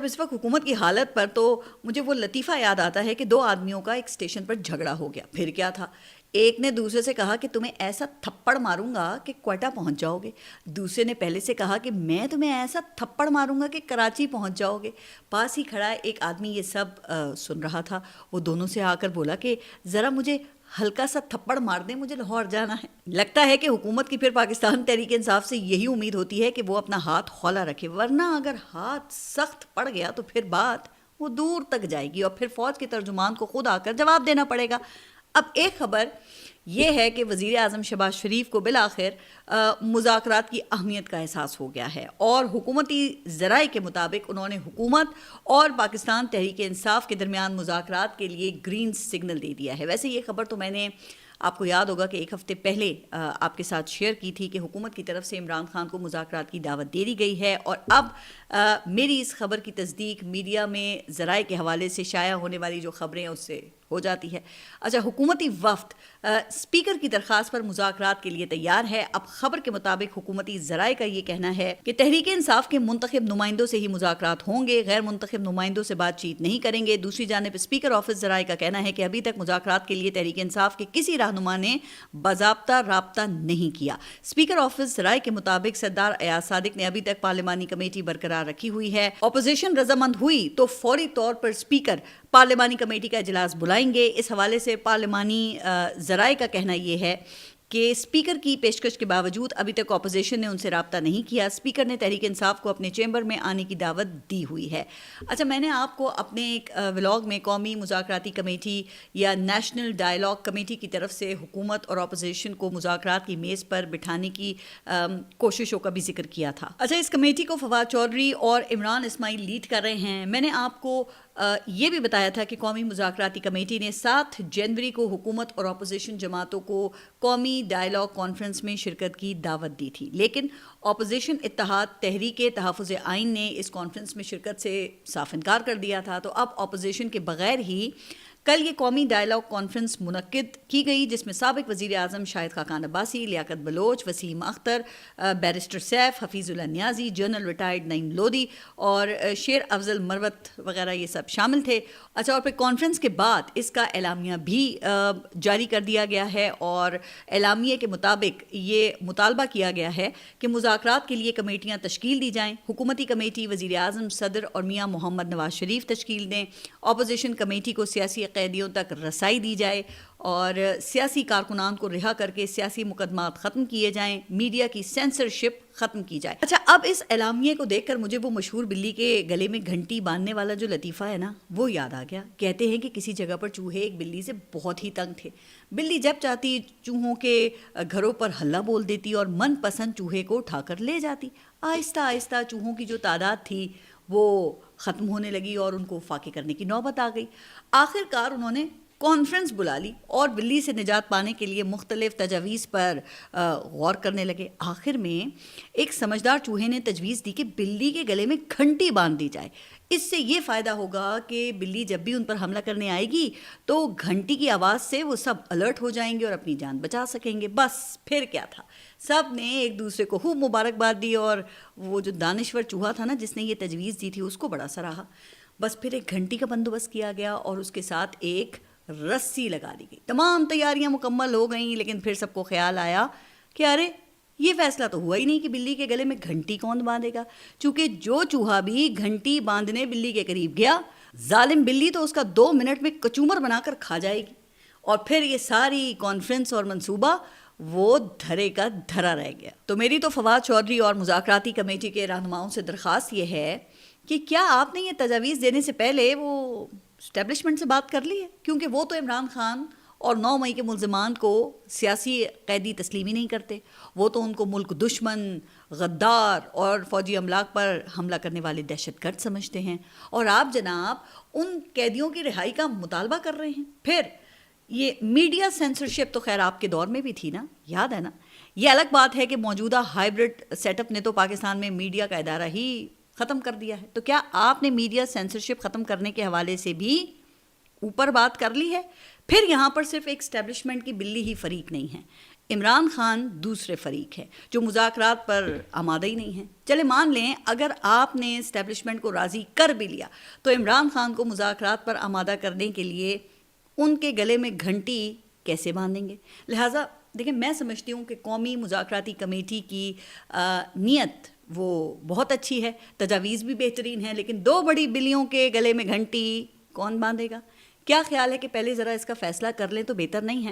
اب اس وقت حکومت کی حالت پر تو مجھے وہ لطیفہ یاد آتا ہے کہ دو آدمیوں کا ایک اسٹیشن پر جھگڑا ہو گیا. پھر کیا تھا, ایک نے دوسرے سے کہا کہ تمہیں ایسا تھپڑ ماروں گا کہ کوئٹہ پہنچ جاؤ گے. دوسرے نے پہلے سے کہا کہ میں تمہیں ایسا تھپڑ ماروں گا کہ کراچی پہنچ جاؤ گے. پاس ہی کھڑا ایک آدمی یہ سب سن رہا تھا. وہ دونوں سے آ کر بولا کہ ذرا مجھے ہلکا سا تھپڑ مار دیں, مجھے لاہور جانا ہے. لگتا ہے کہ حکومت کی پھر پاکستان تحریک انصاف سے یہی امید ہوتی ہے کہ وہ اپنا ہاتھ ہولا رکھے, ورنہ اگر ہاتھ سخت پڑ گیا تو پھر بات وہ دور تک جائے گی اور پھر فوج کے ترجمان کو خود آ کر جواب دینا پڑے گا. اب ایک خبر یہ ہے کہ وزیر اعظم شہباز شریف کو بالآخر مذاکرات کی اہمیت کا احساس ہو گیا ہے اور حکومتی ذرائع کے مطابق انہوں نے حکومت اور پاکستان تحریک انصاف کے درمیان مذاکرات کے لیے گرین سگنل دے دیا ہے. ویسے یہ خبر تو میں نے, آپ کو یاد ہوگا کہ ایک ہفتے پہلے آپ کے ساتھ شیئر کی تھی کہ حکومت کی طرف سے عمران خان کو مذاکرات کی دعوت دے دی گئی ہے, اور اب میری اس خبر کی تصدیق میڈیا میں ذرائع کے حوالے سے شائع ہونے والی جو خبریں ہیں اس سے ہو جاتی ہے. اچھا, حکومتی وفد اسپیکر کی درخواست پر مذاکرات کے لیے تیار ہے. اب خبر کے مطابق حکومتی ذرائع کا یہ کہنا ہے کہ تحریک انصاف کے منتخب نمائندوں سے ہی مذاکرات ہوں گے, غیر منتخب نمائندوں سے بات چیت نہیں کریں گے. دوسری جانب اسپیکر آفس ذرائع کا کہنا ہے کہ ابھی تک مذاکرات کے لیے تحریک انصاف کے کسی رہنما نے باضابطہ رابطہ نہیں کیا. اسپیکر آفس ذرائع کے مطابق سردار ایاز صادق نے ابھی تک پارلیمانی کمیٹی برقرار رکھی ہوئی ہے. اپوزیشن رضامند ہوئی تو فوری طور پر اسپیکر پارلیمانی کمیٹی کا اجلاس بلائیں گے. اس حوالے سے پارلیمانی ذرائع کا کہنا یہ ہے کہ اسپیکر کی پیشکش کے باوجود ابھی تک اپوزیشن نے ان سے رابطہ نہیں کیا. اسپیکر نے تحریک انصاف کو اپنے چیمبر میں آنے کی دعوت دی ہوئی ہے. اچھا, میں نے آپ کو اپنے ایک ولاگ میں قومی مذاکراتی کمیٹی یا نیشنل ڈائیلاگ کمیٹی کی طرف سے حکومت اور اپوزیشن کو مذاکرات کی میز پر بٹھانے کی کوششوں کا بھی ذکر کیا تھا. اچھا, اس کمیٹی کو فواد چودھری اور عمران اسماعیل لیڈ کر رہے ہیں. میں نے آپ کو یہ بھی بتایا تھا کہ قومی مذاکراتی کمیٹی نے 7 جنوری کو حکومت اور اپوزیشن جماعتوں کو قومی ڈائیلاگ کانفرنس میں شرکت کی دعوت دی تھی, لیکن اپوزیشن اتحاد تحریک تحفظ آئین نے اس کانفرنس میں شرکت سے صاف انکار کر دیا تھا. تو اب اپوزیشن کے بغیر ہی کل یہ قومی ڈائیلاگ کانفرنس منعقد کی گئی, جس میں سابق وزیر اعظم شاہد خاقان عباسی, لیاقت بلوچ, وسیم اختر, بیرسٹر سیف, حفیظ اللہ نیازی, جنرل ریٹائرڈ نعیم لودھی اور شیر افضل مروت وغیرہ یہ سب شامل تھے. اچھا, اور پھر کانفرنس کے بعد اس کا اعلامیہ بھی جاری کر دیا گیا ہے اور اعلامیے کے مطابق یہ مطالبہ کیا گیا ہے کہ مذاکرات کے لیے کمیٹیاں تشکیل دی جائیں. حکومتی کمیٹی وزیر اعظم, صدر اور میاں محمد نواز شریف تشکیل دیں. اپوزیشن کمیٹی کو سیاسی قیدیوں تک رسائی دی جائے اور سیاسی کارکنان کو رہا کر کے سیاسی مقدمات ختم کیے جائیں. میڈیا کی سینسرشپ ختم کی جائے. اچھا, اب اس اعلامیے کو دیکھ کر مجھے وہ مشہور بلی کے گلے میں گھنٹی باندھنے والا جو لطیفہ ہے نا, وہ یاد آ گیا. کہتے ہیں کہ کسی جگہ پر چوہے ایک بلی سے بہت ہی تنگ تھے. بلی جب چاہتی چوہوں کے گھروں پر ہلہ بول دیتی اور من پسند چوہے کو اٹھا کر لے جاتی. آہستہ آہستہ چوہوں کی جو تعداد تھی وہ ختم ہونے لگی اور ان کو فاقے کرنے کی نوبت آ گئی. آخر کار انہوں نے کانفرنس بلا لی اور بلی سے نجات پانے کے لیے مختلف تجاویز پر غور کرنے لگے. آخر میں ایک سمجھدار چوہے نے تجویز دی کہ بلی کے گلے میں گھنٹی باندھ دی جائے. اس سے یہ فائدہ ہوگا کہ بلی جب بھی ان پر حملہ کرنے آئے گی تو گھنٹی کی آواز سے وہ سب الرٹ ہو جائیں گے اور اپنی جان بچا سکیں گے. بس پھر کیا تھا, سب نے ایک دوسرے کو خوب مبارکباد دی اور وہ جو دانشور چوہا تھا نا جس نے یہ تجویز دی تھی اس کو بڑا سراہا. بس پھر ایک گھنٹی کا بندوبست کیا گیا اور اس کے ساتھ ایک رسی لگا دی گئی. تمام تیاریاں مکمل ہو گئیں, لیکن پھر سب کو خیال آیا کہ ارے یہ فیصلہ تو ہوا ہی نہیں کہ بلی کے گلے میں گھنٹی کون باندھے گا. چونکہ جو چوہا بھی گھنٹی باندھنے بلی کے قریب گیا, ظالم بلی تو اس کا 2 منٹ میں کچومر بنا کر کھا جائے گی. اور پھر یہ ساری کانفرنس اور منصوبہ وہ دھرے کا دھرا رہ گیا. تو میری تو فواد چودھری اور مذاکراتی کمیٹی کے رہنماؤں سے درخواست یہ ہے کہ کیا آپ نے یہ تجاویز دینے سے پہلے وہ اسٹیبلشمنٹ سے بات کر لی ہے, کیونکہ وہ تو عمران خان اور 9 مئی کے ملزمان کو سیاسی قیدی تسلیم ہی نہیں کرتے. وہ تو ان کو ملک دشمن, غدار اور فوجی املاک پر حملہ کرنے والے دہشت گرد سمجھتے ہیں, اور آپ جناب ان قیدیوں کی رہائی کا مطالبہ کر رہے ہیں. پھر یہ میڈیا سینسرشپ تو خیر آپ کے دور میں بھی تھی نا, یاد ہے نا. یہ الگ بات ہے کہ موجودہ ہائبرڈ سیٹ اپ نے تو پاکستان میں میڈیا کا ادارہ ہی ختم کر دیا ہے. تو کیا آپ نے میڈیا سینسرشپ ختم کرنے کے حوالے سے بھی اوپر بات کر لی ہے؟ پھر یہاں پر صرف ایک اسٹیبلشمنٹ کی بلی ہی فریق نہیں ہے, عمران خان دوسرے فریق ہے جو مذاکرات پر آمادہ ہی نہیں ہیں. چلے مان لیں اگر آپ نے اسٹیبلشمنٹ کو راضی کر بھی لیا تو عمران خان کو مذاکرات پر آمادہ کرنے کے لیے ان کے گلے میں گھنٹی کیسے باندھیں گے؟ لہٰذا دیکھیں میں سمجھتی ہوں کہ قومی مذاکراتی کمیٹی کی نیت وہ بہت اچھی ہے, تجاویز بھی بہترین ہیں, لیکن دو بڑی بلیوں کے گلے میں گھنٹی کون باندھے گا؟ کیا خیال ہے کہ پہلے ذرا اس کا فیصلہ کر لیں تو بہتر نہیں ہے؟